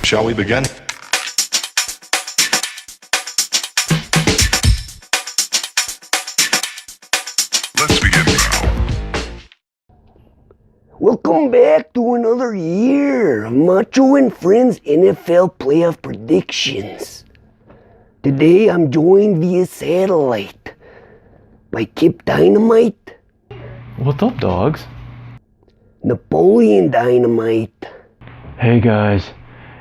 Shall we begin? Let's begin now. Welcome back to another year of Macho and Friends NFL playoff predictions. Today I'm joined via satellite by Kip Dynamite, What's up, dogs? Napoleon Dynamite, Hey guys,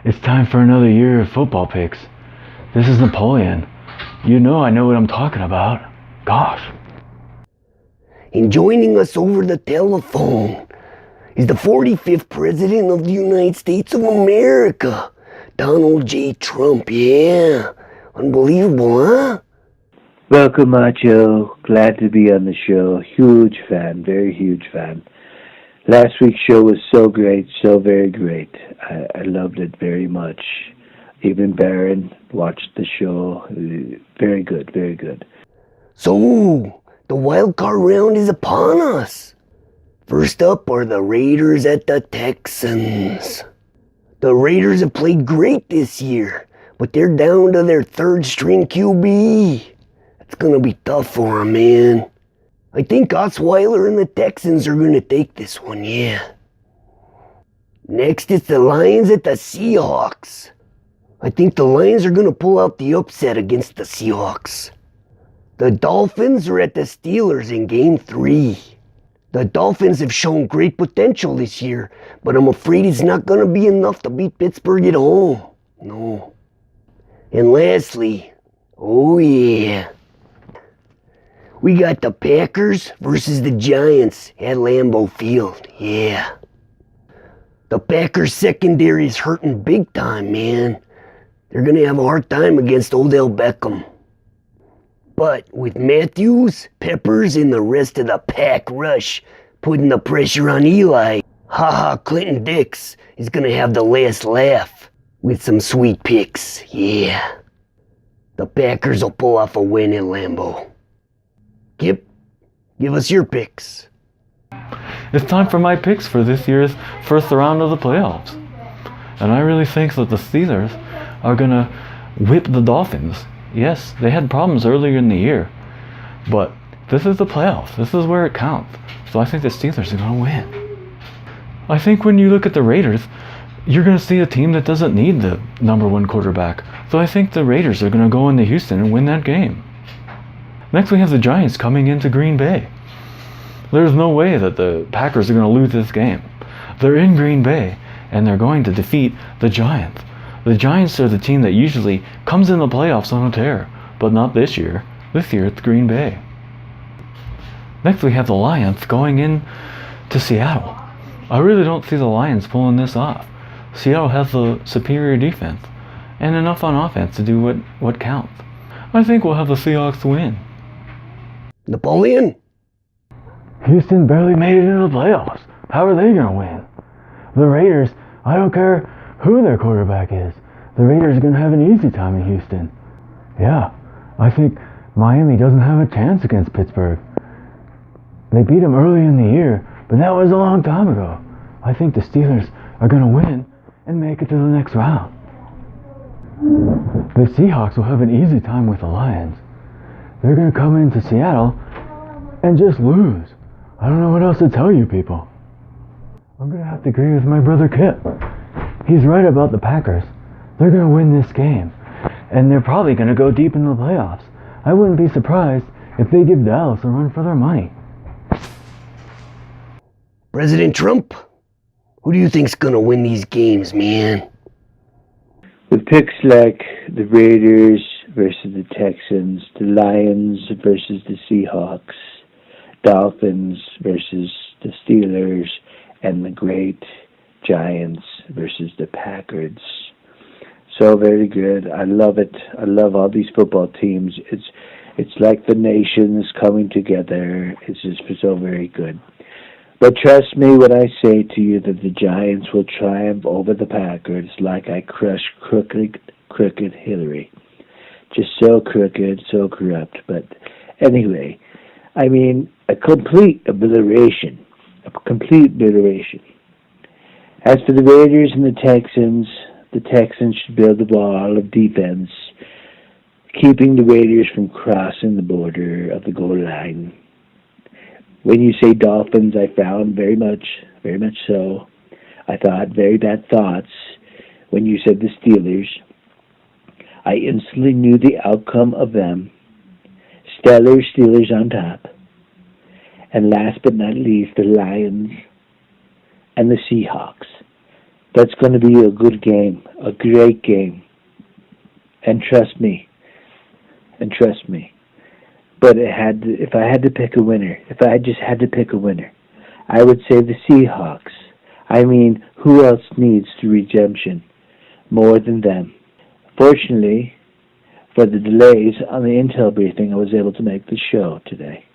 it's time for another year of football picks. This is Napoleon. You know I know what I'm talking about. Gosh. and joining us over the telephone is the 45th President of the United States of America, Donald J. Trump. Yeah, unbelievable, huh? Welcome, Macho. Glad to be on the show. Huge fan, very huge fan. Last week's show was so great, so very great. I loved it very much. Even Baron watched the show. Very good, very good. So, the wild card round is upon us. First up are the Raiders at the Texans. The Raiders have played great this year, but they're down to their third string QB. It's going to be tough for them, man. I think Osweiler and the Texans are going to take this one, yeah. Next, it's the Lions at the Seahawks. I think the Lions are going to pull out the upset against the Seahawks. The Dolphins are at the Steelers in Game 3. The Dolphins have shown great potential this year, but I'm afraid it's not going to be enough to beat Pittsburgh at home. No. And lastly, oh yeah, we got the Packers versus the Giants at Lambeau Field. Yeah. The Packers secondary is hurting big time, man. They're going to have a hard time against Odell Beckham. But with Matthews, Peppers, and the rest of the pack rush putting the pressure on Eli, Clinton Dix is going to have the last laugh with some sweet picks. Yeah. The Packers will pull off a win in Lambeau. Kip, give us your picks. It's time for my picks for this year's first round of the playoffs. And I really think that the Steelers are going to whip the Dolphins. Yes, they had problems earlier in the year, but this is the playoffs. This is where it counts. So I think the Steelers are going to win. I think when you look at the Raiders, you're going to see a team that doesn't need the number one quarterback. So I think the Raiders are going to go into Houston and win that game. Next, we have the Giants coming into Green Bay. There's no way that the Packers are going to lose this game. They're in Green Bay, and they're going to defeat the Giants. The Giants are the team that usually comes in the playoffs on a tear, but not this year. This year, it's Green Bay. Next, we have the Lions going in to Seattle. I really don't see the Lions pulling this off. Seattle has the superior defense, and enough on offense to do what counts. I think we'll have the Seahawks win. Napoleon? Houston barely made it into the playoffs. How are they going to win? The Raiders, I don't care who their quarterback is. The Raiders are going to have an easy time in Houston. Yeah, I think Miami doesn't have a chance against Pittsburgh. They beat them early in the year, but that was a long time ago. I think the Steelers are going to win and make it to the next round. The Seahawks will have an easy time with the Lions. They're going to come into Seattle and just lose. I don't know what else to tell you people. I'm going to have to agree with my brother Kip. He's right about the Packers. They're going to win this game. And they're probably going to go deep in the playoffs. I wouldn't be surprised if they give Dallas a run for their money. President Trump, who do you think's going to win these games, man? With picks like the Raiders versus the Texans, the Lions versus the Seahawks, Dolphins versus the Steelers, and the great Giants versus the Packers. So very good. I love it. I love all these football teams. It's like the nations coming together. It's just so very good. But trust me when I say to you that the Giants will triumph over the Packers like I crushed crooked Hillary. Just so crooked, so corrupt. But anyway, I mean, a complete obliteration. A complete obliteration. As for the Raiders and the Texans, the Texans should build a wall of defense, keeping the Raiders from crossing the border of the goal line. When you say Dolphins, I frowned very much so. I thought very bad thoughts. When you said the Steelers, I instantly knew the outcome of them. Stellar Steelers on top. And last but not least, the Lions and the Seahawks. That's going to be a good game, a great game. And trust me. But if I had to pick a winner, if I just had to pick a winner, I would say the Seahawks. I mean, who else needs the redemption more than them? Fortunately, for the delays on the intel briefing, I was able to make the show today.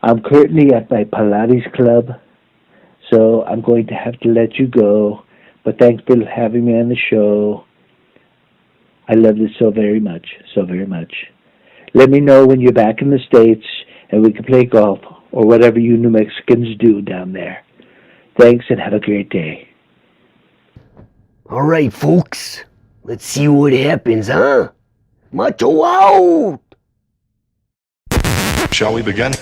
I'm currently at my Pilates club, so I'm going to have to let you go. But thanks for having me on the show. I love this so very much, so very much. Let me know when you're back in the States and we can play golf or whatever you New Mexicans do down there. Thanks and have a great day. All right, folks. Let's see what happens, huh? Macho out! Shall we begin?